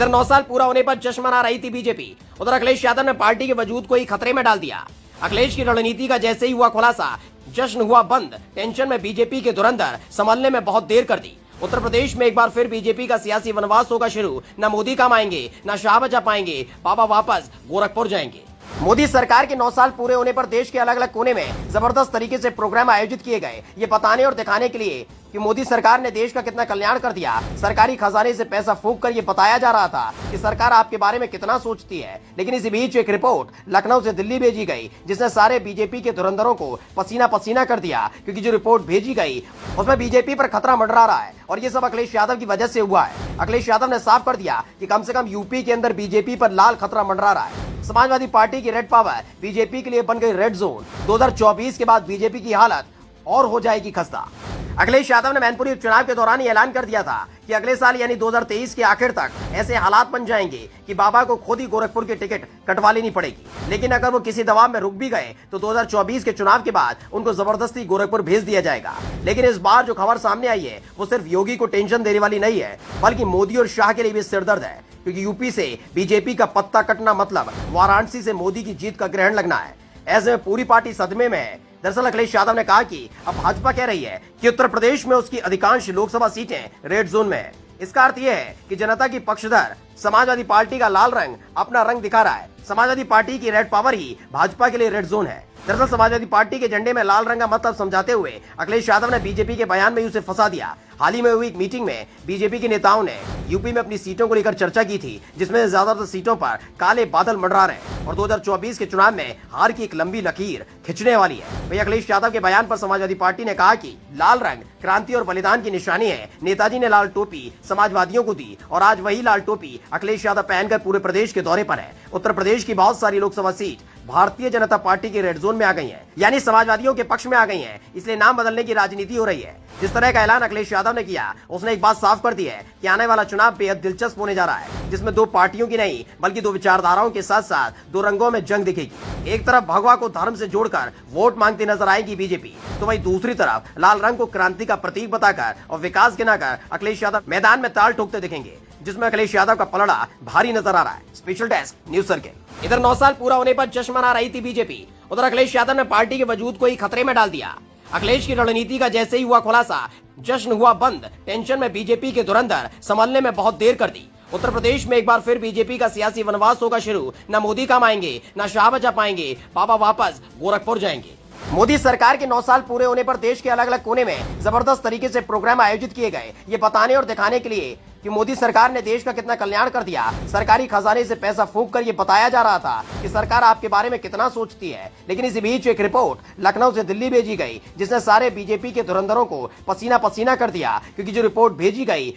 इधर 9 साल पूरा होने पर जश्न मना रही थी बीजेपी। उधर अखिलेश यादव ने पार्टी के वजूद को ही खतरे में डाल दिया। अखिलेश की रणनीति का जैसे ही हुआ खुलासा, जश्न हुआ बंद। टेंशन में बीजेपी के धुरंधर संभलने में बहुत देर कर दी। उत्तर प्रदेश में एक बार फिर बीजेपी का सियासी वनवास होगा शुरू। न मोदी काम आएंगे, न शाह बचा पाएंगे, बाबा वापस गोरखपुर जाएंगे। मोदी सरकार के 9 साल पूरे होने पर देश के अलग अलग कोने में जबरदस्त तरीके से प्रोग्राम आयोजित किए गए। ये बताने और दिखाने के लिए कि मोदी सरकार ने देश का कितना कल्याण कर दिया। सरकारी खजाने से पैसा फूंक कर ये बताया जा रहा था कि सरकार आपके बारे में कितना सोचती है। लेकिन इसी बीच एक रिपोर्ट लखनऊ से दिल्ली भेजी गई, जिसने सारे बीजेपी के धुरंधरों को पसीना पसीना कर दिया। क्योंकि जो रिपोर्ट भेजी गई उसमें बीजेपी पर खतरा मंडरा रहा है और ये सब अखिलेश यादव की वजह से हुआ है। अखिलेश यादव ने साफ कर दिया कि कम से कम यूपी के अंदर बीजेपी पर लाल खतरा मंडरा रहा है। समाजवादी पार्टी की रेड पावर बीजेपी के लिए बन गई रेड जोन। 2024 के बाद बीजेपी की हालत और हो जाएगी खस्ता। अखिलेश यादव ने मैनपुरी उपचुनाव के दौरान ऐलान कर दिया था कि अगले साल यानी 2023 के आखिर तक ऐसे हालात बन जाएंगे कि बाबा को खुद ही गोरखपुर की टिकट कटवा लेनी पड़ेगी। लेकिन अगर वो किसी दबाव में रुक भी गए तो 2024 के चुनाव के बाद उनको जबरदस्ती गोरखपुर भेज दिया जाएगा। लेकिन इस बार जो खबर सामने आई है वो सिर्फ योगी को टेंशन देने वाली नहीं है, बल्कि मोदी और शाह के लिए भी सिरदर्द है। क्योंकि यूपी से बीजेपी का पत्ता कटना मतलब वाराणसी से मोदी की जीत का ग्रहण लगना है। ऐसे में पूरी पार्टी सदमे में है। दरअसल अखिलेश यादव ने कहा कि अब भाजपा कह रही है कि उत्तर प्रदेश में उसकी अधिकांश लोकसभा सीटें रेड जोन में है। इसका अर्थ यह है कि जनता की पक्षधर समाजवादी पार्टी का लाल रंग अपना रंग दिखा रहा है। समाजवादी पार्टी की रेड पावर ही भाजपा के लिए रेड जोन है। दरअसल समाजवादी पार्टी के झंडे में लाल रंग का मतलब समझाते हुए अखिलेश यादव ने बीजेपी के बयान में उसे फंसा दिया। हाल ही में हुई मीटिंग में बीजेपी के नेताओं ने यूपी में अपनी सीटों को लेकर चर्चा की थी, जिसमें ज्यादातर सीटों पर काले बादल मंडरा रहे हैं और 2024 के चुनाव में हार की एक लंबी लकीर खिंचने वाली है। वही अखिलेश यादव के बयान पर समाजवादी पार्टी ने कहा कि लाल रंग क्रांति और बलिदान की निशानी है। नेताजी ने लाल टोपी समाजवादियों को दी और आज वही लाल टोपी अखिलेश यादव पहनकर पूरे प्रदेश के दौरे पर है। उत्तर प्रदेश की बहुत सारी लोकसभा सीट भारतीय जनता पार्टी के रेड जोन में आ गई है, यानी समाजवादियों के पक्ष में आ गई है। इसलिए नाम बदलने की राजनीति हो रही है। जिस तरह का ऐलान अखिलेश यादव ने किया, उसने एक बात साफ कर दी है कि आने वाला चुनाव बेहद दिलचस्प होने जा रहा है, जिसमें दो पार्टियों की नहीं बल्कि दो विचारधाराओं के साथ साथ दो रंगों में जंग दिखेगी। एक तरफ भगवा को धर्म से जोड़कर वोट मांगती नजर आएगी बीजेपी, तो वहीं दूसरी तरफ लाल रंग को क्रांति का प्रतीक बताकर और विकास गिनाकर अखिलेश यादव मैदान में ताल ठोकते दिखेंगे, जिसमें अखिलेश यादव का पलड़ा भारी नजर आ रहा है। Special desk news circle. इधर 9 साल पूरा होने पर जश्न मना रही थी बीजेपी। उधर अखिलेश यादव ने पार्टी के वजूद को ही खतरे में डाल दिया। अखिलेश की रणनीति का जैसे ही हुआ खुलासा, जश्न हुआ बंद। टेंशन में बीजेपी के धुरंधर संभलने में बहुत देर कर दी। उत्तर प्रदेश में एक बार फिर बीजेपी का सियासी वनवास होगा शुरू। न मोदी काम आएंगे, न शाह बचा पाएंगे, बाबा वापस गोरखपुर जाएंगे। मोदी सरकार के 9 साल पूरे होने पर देश के अलग अलग कोने में जबरदस्त तरीके से प्रोग्राम आयोजित किए गए। ये बताने और दिखाने के लिए कि मोदी सरकार ने देश का कितना कल्याण कर दिया। सरकारी खजाने से पैसा फूंक कर ये बताया जा रहा था कि सरकार आपके बारे में कितना सोचती है। लेकिन इसी बीच एक रिपोर्ट लखनऊ से दिल्ली भेजी गई, जिसने सारे बीजेपी के धुरंधरों को पसीना पसीना कर दिया। क्योंकि जो रिपोर्ट भेजी गई